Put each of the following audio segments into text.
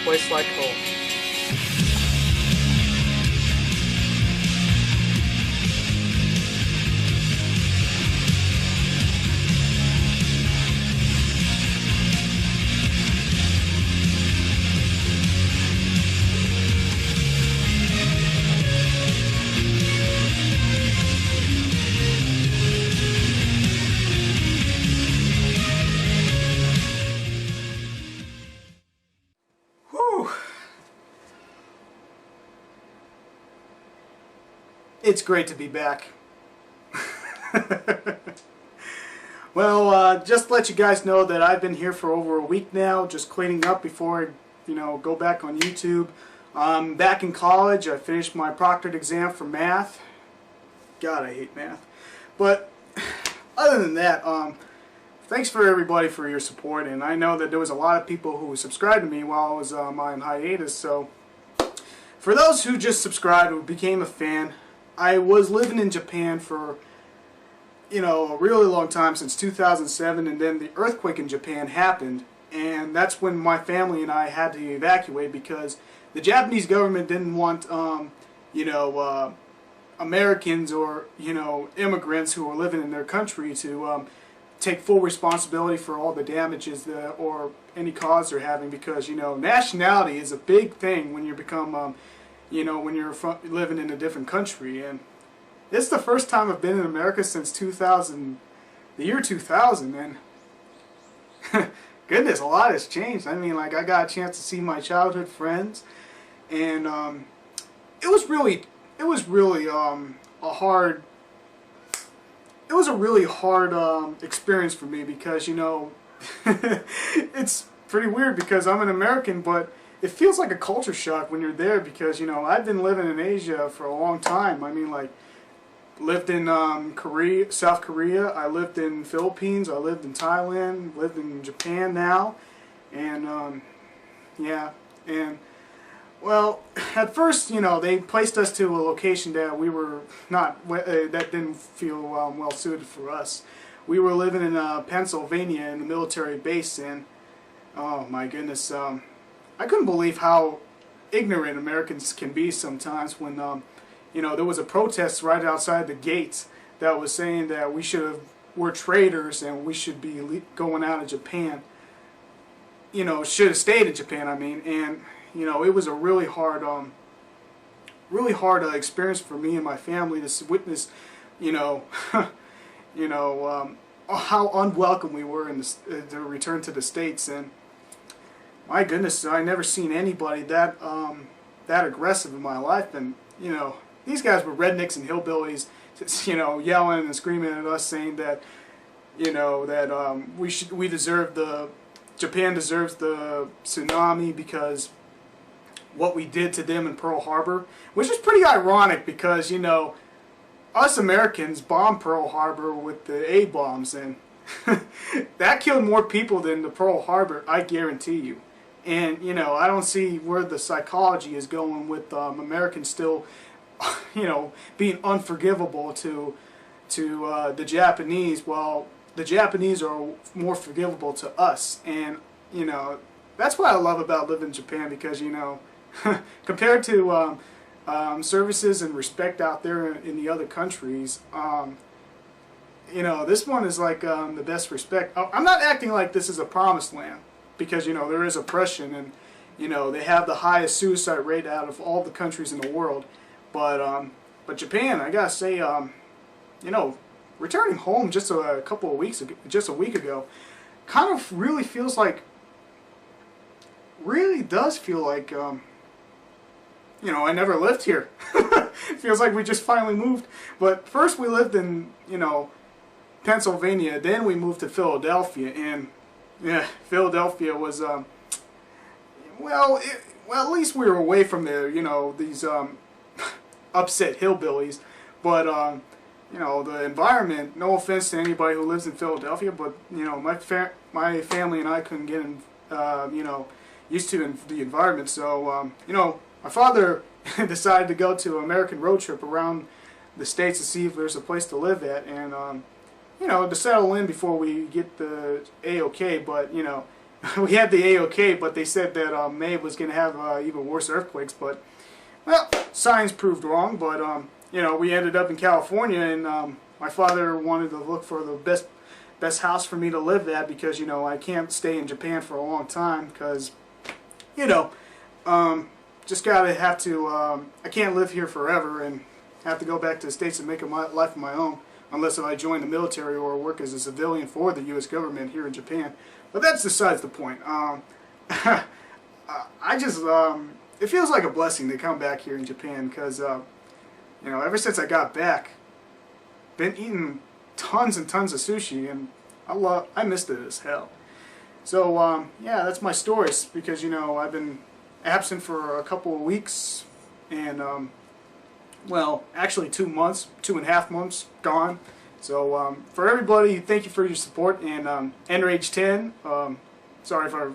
place like home. It's great to be back. Well, just to let you guys know that I've been here for over a week now, just cleaning up before I, go back on YouTube. I'm back in college. I finished my proctored exam for math. God, I hate math. But other than that, thanks for everybody for your support, and I know that there was a lot of people who subscribed to me while I was on hiatus. So for those who just subscribed who became a fan, I was living in Japan for, a really long time, since 2007, and then the earthquake in Japan happened, and that's when my family and I had to evacuate because the Japanese government didn't want, Americans or, immigrants who were living in their country to take full responsibility for all the damages or any cause they're having, because, nationality is a big thing when you become, when you're living in a different country. And it's the first time I've been in America since the year 2000, and goodness, a lot has changed. I mean, like, I got a chance to see my childhood friends, and it was really a really hard experience for me, because it's pretty weird because I'm an American, but it feels like a culture shock when you're there, because I've been living in Asia for a long time. I mean, like, lived in South Korea, I lived in Philippines, I lived in Thailand, lived in Japan now, and yeah, and well, at first, they placed us to a location that we were not, that didn't feel well suited for us. We were living in Pennsylvania in a military base, and oh my goodness, I couldn't believe how ignorant Americans can be sometimes when, there was a protest right outside the gates that was saying that we're traitors and we should be going out of Japan. Should have stayed in Japan, I mean, and, it was a really hard experience for me and my family to witness, how unwelcome we were in to return to the States. And my goodness, I never seen anybody that aggressive in my life. And these guys were rednecks and hillbillies, yelling and screaming at us, saying that Japan deserves the tsunami because what we did to them in Pearl Harbor, which is pretty ironic because us Americans bombed Pearl Harbor with the A-bombs, and that killed more people than the Pearl Harbor, I guarantee you. And I don't see where the psychology is going with Americans still, being unforgivable to the Japanese, while the Japanese are more forgivable to us. And that's what I love about living in Japan, because compared to services and respect out there in the other countries, this one is like the best respect. I'm not acting like this is a promised land, because there is oppression, and they have the highest suicide rate out of all the countries in the world. But Japan, I gotta say, returning home just a couple of weeks ago, just a week ago, kind of really does feel like I never lived here. It feels like we just finally moved. But first we lived in Pennsylvania, then we moved to Philadelphia, and yeah, Philadelphia was well, at least we were away from these upset hillbillies, but the environment, no offense to anybody who lives in Philadelphia, but my family and I couldn't get used to the environment. So my father decided to go to an American road trip around the States to see if there's a place to live at, and to settle in before we get the A-OK. But we had the A-OK, but they said that May was going to have even worse earthquakes. But well, science proved wrong. But you know, we ended up in California, and my father wanted to look for the best house for me to live at because, you know, I can't stay in Japan for a long time because, you know, just gotta have to. I can't live here forever and have to go back to the States and make a life of my own, unless if I join the military or work as a civilian for the U.S. government here in Japan. But that's besides the point. I just, it feels like a blessing to come back here in Japan because, you know, ever since I got back, been eating tons and tons of sushi, and I missed it as hell. So, yeah, that's my stories because, you know, I've been absent for a couple of weeks, and, well, actually 2 months, 2.5 months gone. So for everybody, thank you for your support. And Enrage10, sorry if I,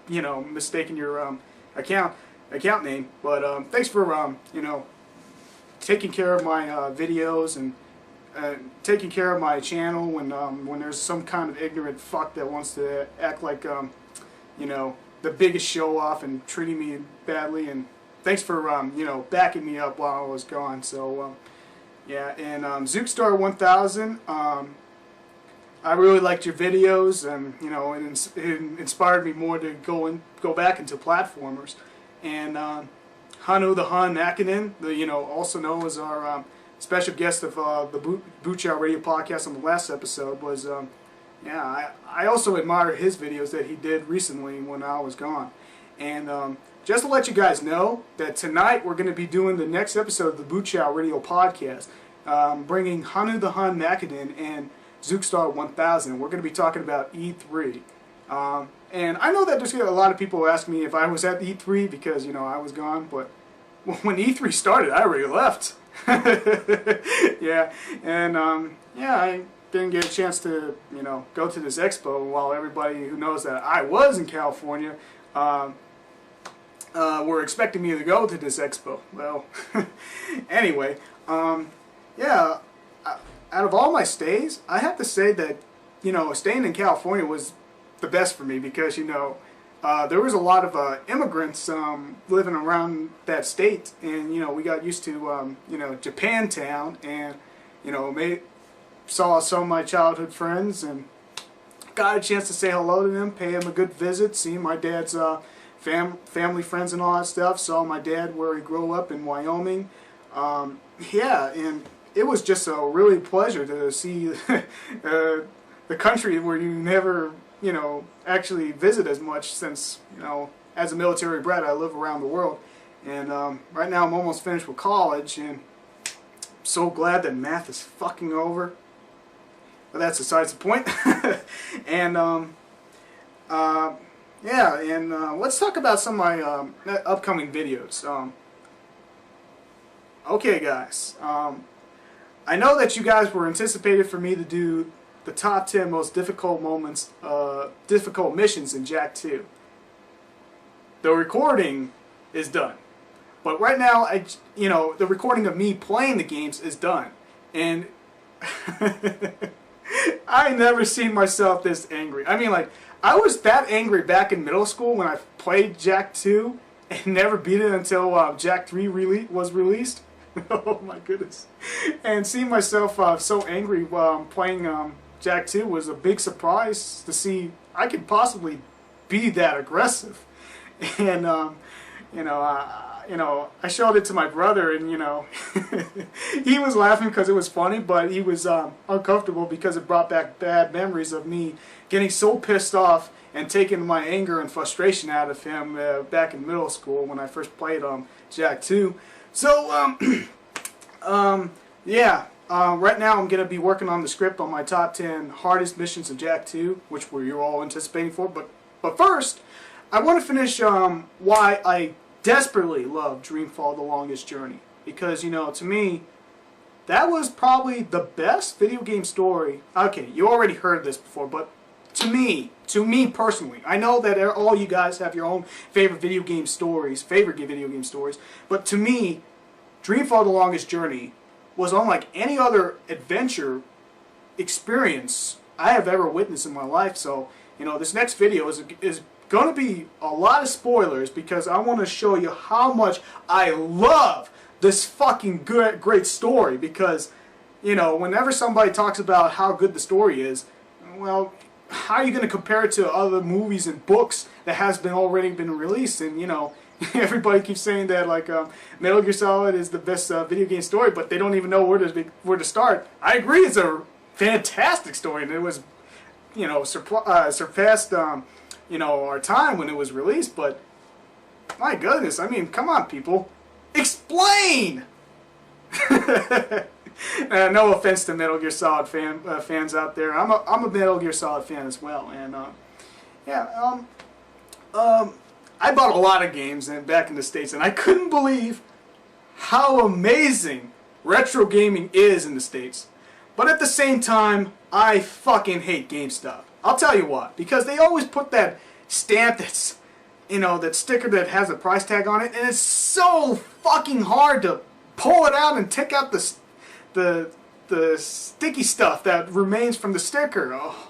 you know, mistaken your account name, but thanks for you know, taking care of my videos and taking care of my channel when there's some kind of ignorant fuck that wants to act like you know, the biggest show off and treating me badly. And thanks for you know, backing me up while I was gone. So yeah, and Zookster 1000, I really liked your videos, and you know, it inspired me more to go back into platformers. And Hanu the Han Nakinen, you know, also known as our special guest of the Boot Chow Radio podcast on the last episode, was yeah, I also admire his videos that he did recently when I was gone. And just to let you guys know that tonight we're going to be doing the next episode of the Boot Chow Radio podcast, bringing Hanu the Han Nakinen and Zookster 1000. We're going to be talking about E3. And I know that there's a lot of people who ask me if I was at E3 because, you know, I was gone, but when E3 started, I already left. Yeah, and yeah, I didn't get a chance to, you know, go to this expo while everybody who knows that I was in California were expecting me to go to this expo. Well, anyway, yeah, out of all my stays, I have to say that, you know, staying in California was the best for me because, you know, there was a lot of immigrants living around that state, and, you know, we got used to, you know, Japantown, and, you know, saw some of my childhood friends and got a chance to say hello to them, pay them a good visit, see my dad's family friends and all that stuff. Saw my dad where he grew up in Wyoming. Yeah, and it was just a really pleasure to see the country where you never, you know, actually visit as much, since, you know, as a military brat I live around the world. And right now I'm almost finished with college, and I'm so glad that math is fucking over. But that's besides the point. And yeah, and let's talk about some of my upcoming videos. Okay, guys. I know that you guys were anticipated for me to do the top 10 most difficult difficult missions in Jak 2. The recording is done, but right now, you know, the recording of me playing the games is done, and I never seen myself this angry. I mean, like, I was that angry back in middle school when I played Jak 2 and never beat it until Jak 3 was released. Oh my goodness! And seeing myself so angry while playing Jak 2 was a big surprise to see I could possibly be that aggressive. And you know, I showed it to my brother, and, you know, he was laughing because it was funny, but he was uncomfortable because it brought back bad memories of me getting so pissed off and taking my anger and frustration out of him back in middle school when I first played Jak 2. So yeah, right now I'm going to be working on the script on my top 10 hardest missions of Jak 2, which you're all anticipating for. But first, I want to finish why I desperately love Dreamfall: The Longest Journey, because, you know, to me, that was probably the best video game story. Okay, you already heard this before, but to me personally, I know that all you guys have your own favorite video game stories, but to me, Dreamfall: The Longest Journey was unlike any other adventure experience I have ever witnessed in my life. So you know, this next video is going to be a lot of spoilers because I want to show you how much I love this fucking great story. Because, you know, whenever somebody talks about how good the story is, well, how are you going to compare it to other movies and books that has already been released? And, you know, everybody keeps saying that, like, Metal Gear Solid is the best video game story, but they don't even know where to start. I agree, it's a fantastic story, and it was, you know, surpassed, you know, our time when it was released. But my goodness, I mean, come on, people, explain. No offense to Metal Gear Solid fans out there. I'm a Metal Gear Solid fan as well, and yeah, I bought a lot of games back in the States, and I couldn't believe how amazing retro gaming is in the States. But at the same time, I fucking hate GameStop. I'll tell you why. Because they always put that stamp that's, you know, that sticker that has a price tag on it, and it's so fucking hard to pull it out and take out the sticky stuff that remains from the sticker. Oh.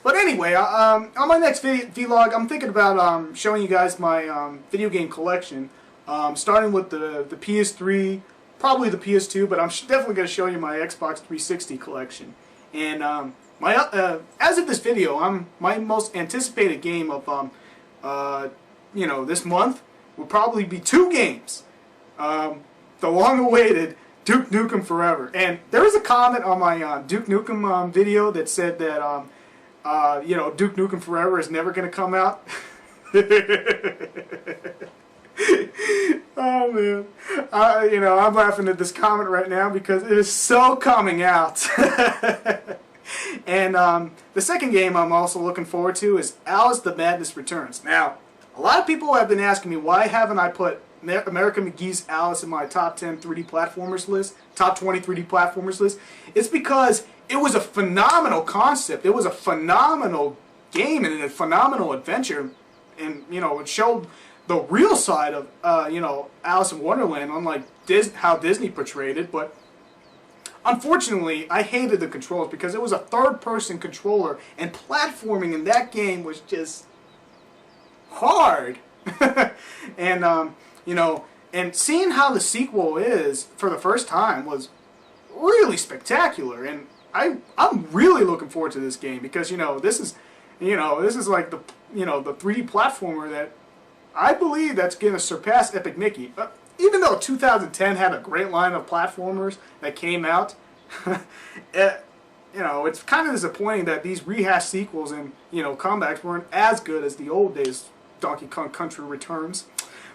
But anyway, on my next vlog, I'm thinking about showing you guys my video game collection, starting with the PS3, probably the PS2, but I'm definitely going to show you my Xbox 360 collection. And as of this video, my most anticipated game of you know, this month will probably be 2 games. The long-awaited Duke Nukem Forever. And there was a comment on my Duke Nukem video that said that you know, Duke Nukem Forever is never going to come out. Oh man, you know, I'm laughing at this comment right now because it is so coming out. And the second game I'm also looking forward to is Alice the Madness Returns. Now, a lot of people have been asking me, why haven't I put American McGee's Alice in my top 10 3D platformers list, top 20 3D platformers list? It's because it was a phenomenal concept. It was a phenomenal game and a phenomenal adventure, and you know, it showed the real side of you know, Alice in Wonderland, unlike how Disney portrayed it. But unfortunately, I hated the controls because it was a third-person controller, and platforming in that game was just hard. And you know, and seeing how the sequel is for the first time was really spectacular, and I'm really looking forward to this game because, you know, this is like the, you know, the 3D platformer that I believe that's going to surpass Epic Mickey. Even though 2010 had a great line of platformers that came out, you know, it's kind of disappointing that these rehashed sequels and, you know, comebacks weren't as good as the old days Donkey Kong Country Returns.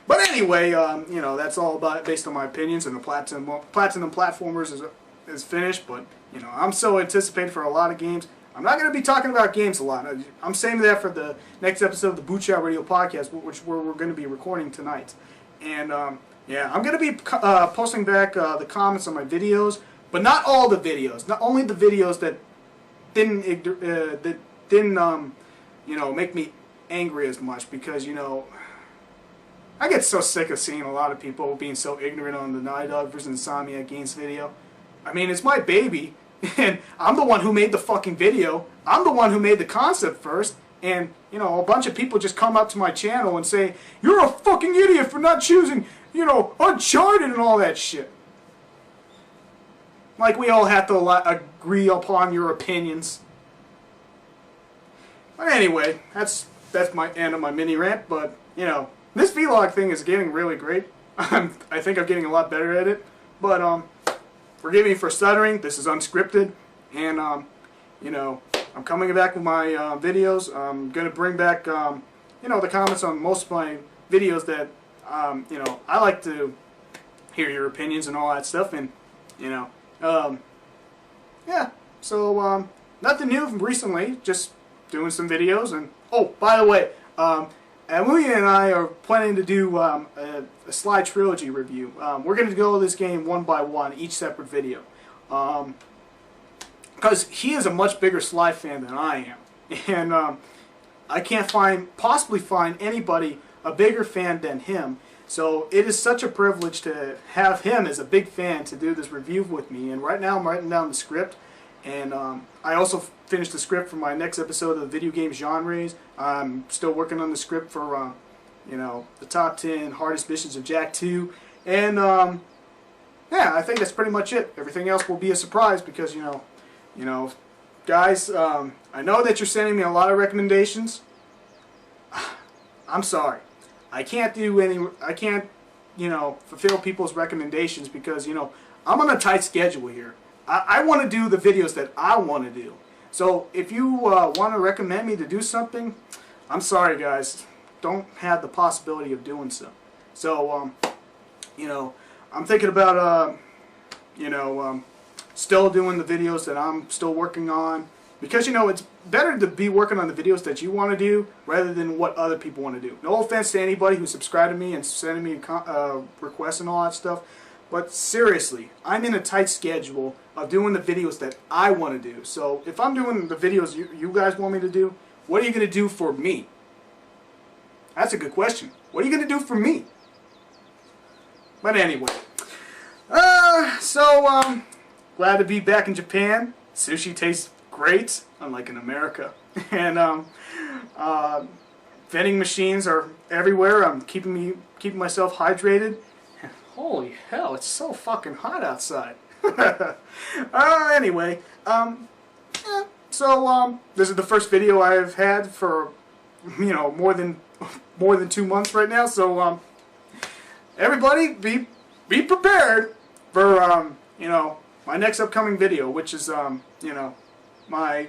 But anyway, you know, that's all based on my opinions, and the Platinum Platformers is finished. But, you know, I'm so anticipated for a lot of games. I'm not going to be talking about games a lot. I'm saving that for the next episode of the Boot Shot Radio podcast, which we're going to be recording tonight. And yeah, I'm going to be posting back the comments on my videos, but not all the videos. Not only the videos that didn't you know, make me angry as much, because, you know, I get so sick of seeing a lot of people being so ignorant on the Naughty Dog vs. Insomniac Games video. I mean, it's my baby, and I'm the one who made the fucking video. I'm the one who made the concept first, and, you know, a bunch of people just come up to my channel and say, "You're a fucking idiot for not choosing, you know, Uncharted and all that shit." Like we all have to agree upon your opinions. But anyway, that's my end of my mini rant. But, you know, this vlog thing is getting really great. I think I'm getting a lot better at it. But forgive me for stuttering. This is unscripted, and you know, I'm coming back with my videos. I'm gonna bring back you know, the comments on most of my videos that you know, I like to hear your opinions and all that stuff, and you know, yeah. So nothing new recently. Just doing some videos. And oh, by the way, Amuya and I are planning to do a Sly Trilogy review. We're going to go this game one by one, each separate video. Because he is a much bigger Sly fan than I am. And I can't possibly find anybody a bigger fan than him. So it is such a privilege to have him as a big fan to do this review with me. And right now I'm writing down the script. And I also finished the script for my next episode of the video game genres. I'm still working on the script for, you know, the top 10 hardest missions of Jak 2. And, yeah, I think that's pretty much it. Everything else will be a surprise because, you know, guys, I know that you're sending me a lot of recommendations. I'm sorry. I can't, you know, fulfill people's recommendations because, you know, I'm on a tight schedule here. I want to do the videos that I want to do. So if you want to recommend me to do something, I'm sorry, guys. Don't have the possibility of doing so. So, you know, I'm thinking about, you know, still doing the videos that I'm still working on. Because, you know, it's better to be working on the videos that you want to do rather than what other people want to do. No offense to anybody who subscribed to me and sending me requests and all that stuff. But seriously, I'm in a tight schedule of doing the videos that I want to do. So if I'm doing the videos you guys want me to do, what are you going to do for me? That's a good question. What are you going to do for me? But anyway. Glad to be back in Japan. Sushi tastes great, unlike in America. And vending machines are everywhere. I'm keeping myself hydrated. And holy hell, it's so fucking hot outside. Anyway, this is the first video I've had for, you know, more than 2 months right now. So everybody, be prepared for you know, my next upcoming video, which is you know, my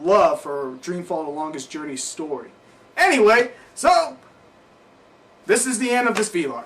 love for Dreamfall: The Longest Journey story. Anyway, so this is the end of this vlog.